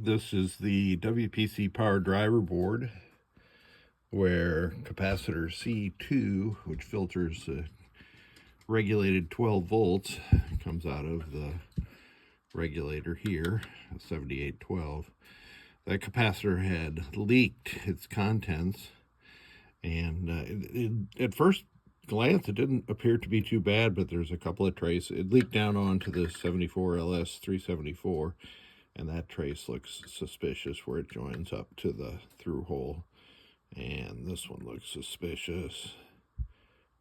This is the WPC PowerDriver board where capacitor C2, which filters regulated 12 volts, comes out of the regulator here, 7812. That capacitor had leaked its contents, and at first glance it didn't appear to be too bad, but there's a couple of traces. It leaked down onto the 74LS 374, and that trace looks suspicious where it joins up to the through hole. And this one looks suspicious.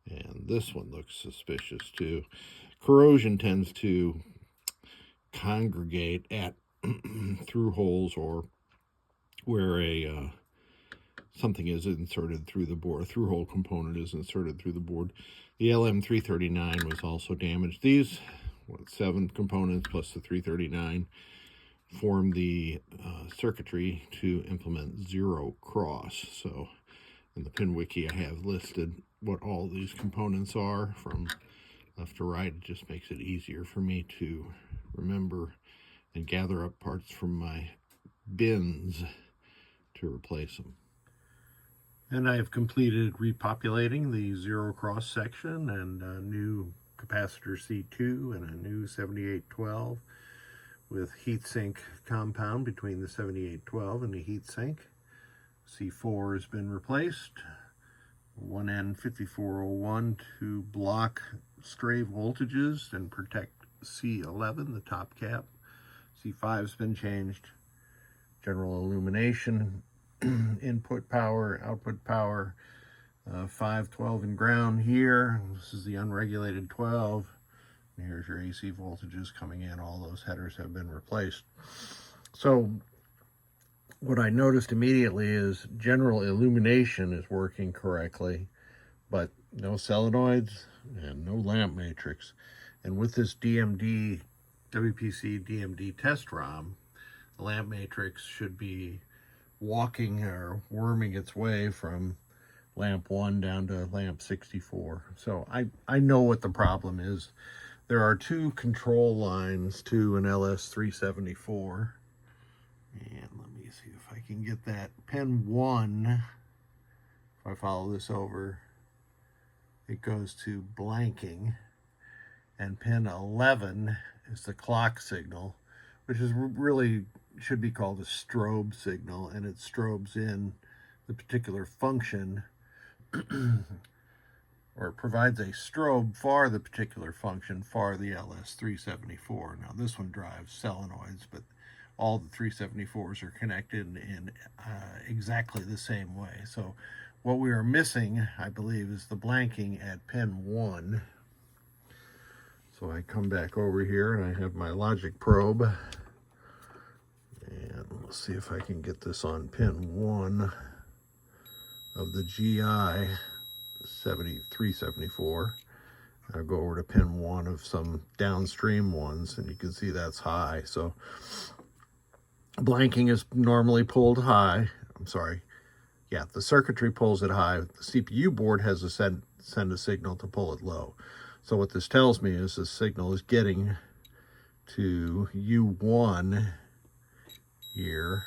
And this one looks suspicious too. Corrosion tends to congregate at through holes or where a something is inserted through the board. A through hole component is inserted through the board. The LM339 was also damaged. These 7 components plus the 339 form the circuitry to implement zero cross. So in the pin wiki I have listed what all these components are from left to right. It just makes it easier for me to remember and gather up parts from my bins to replace them. And I have completed repopulating the zero cross section and a new capacitor C2 and a new 7812 with heatsink compound between the 7812 and the heatsink. C4 has been replaced. 1N5401 to block stray voltages and protect C11, the top cap. C5 has been changed. General illumination, input power, output power, 512 in ground here. This is the unregulated 12. And here's your AC voltages coming in. All those headers have been replaced. So what I noticed immediately is general illumination is working correctly, but no solenoids and no lamp matrix. And with this WPC DMD test ROM, the lamp matrix should be walking or worming its way from lamp 1 down to lamp 64. So I know what the problem is. There are 2 control lines to an LS374. And let me see if I can get that. Pin 1, if I follow this over, it goes to blanking. And pin 11 is the clock signal, which is really should be called a strobe signal, and it strobes in the particular function or it provides a strobe for the particular function for the LS374. Now this one drives solenoids, but all the 374s are connected in exactly the same way. So what we are missing, I believe, is the blanking at pin 1. So I come back over here and I have my logic probe. And let's see if I can get this on pin 1 of the GI 374. I'll go over to pin 1 of some downstream ones, and you can see that's high. So blanking is normally pulled high. I'm sorry. Yeah, the circuitry pulls it high. The CPU board has to send a signal to pull it low. So what this tells me is the signal is getting to U1 here,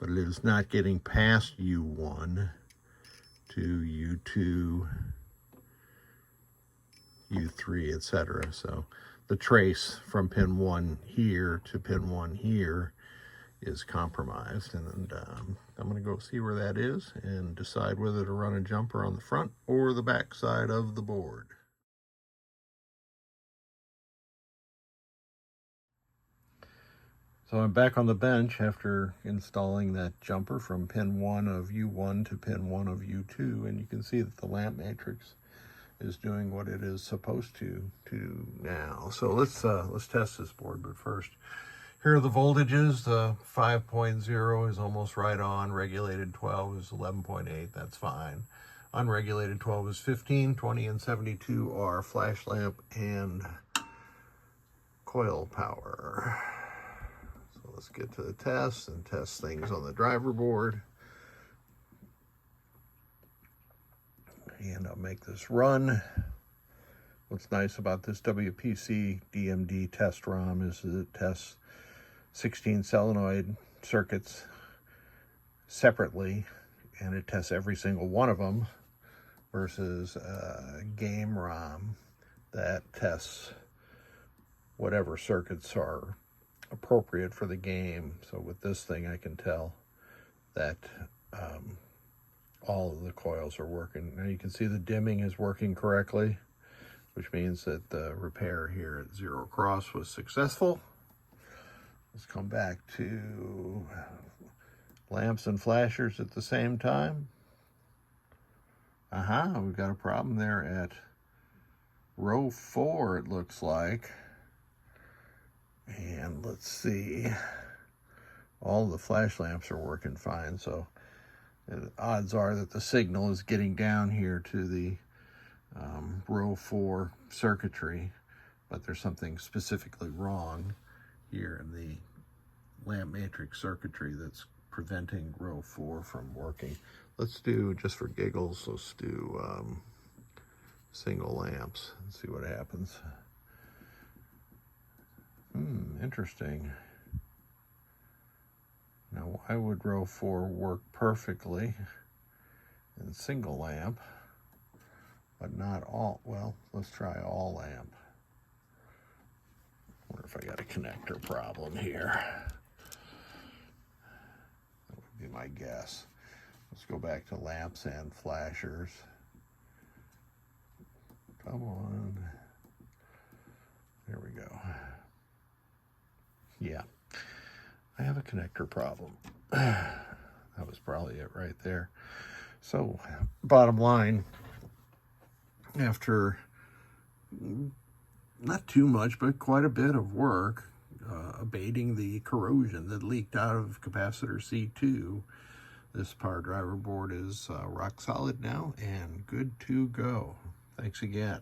but it is not getting past U1 to U2, U3, etc. So the trace from pin 1 here to pin 1 here is compromised, and I'm going to go see where that is and decide whether to run a jumper on the front or the back side of the board. So I'm back on the bench after installing that jumper from pin 1 of U1 to pin 1 of U2, and you can see that the lamp matrix is doing what it is supposed to now. So let's test this board, but first, here are the voltages. The 5.0 is almost right on. Regulated 12 is 11.8. That's fine. Unregulated 12 is 15. 20 and 72 are flash lamp and coil power. So let's get to the test and test things on the driver board. And I'll make this run. What's nice about this WPC DMD test ROM is that it tests 16 solenoid circuits separately, and it tests every single one of them, versus a game ROM that tests whatever circuits are appropriate for the game. So with this thing, I can tell that all of the coils are working. Now you can see the dimming is working correctly, which means that the repair here at zero cross was successful. Let's come back to lamps and flashers at the same time. We've got a problem there at row 4, it looks like. And let's see, all the flash lamps are working fine, so the odds are that the signal is getting down here to the row 4 circuitry, but there's something specifically wrong here in the lamp matrix circuitry that's preventing row 4 from working. Let's do, just for giggles, let's do single lamps and see what happens. Interesting. Now, why would row 4 work perfectly in single lamp, but not all? Well, let's try all lamp. Wonder if I got a connector problem here. That would be my guess. Let's go back to lamps and flashers. Come on. There we go. Yeah, I have a connector problem. That was probably it right there. So, bottom line, after not too much, but quite a bit of work abating the corrosion that leaked out of capacitor C2, this PowerDriver board is rock solid now and good to go. Thanks again.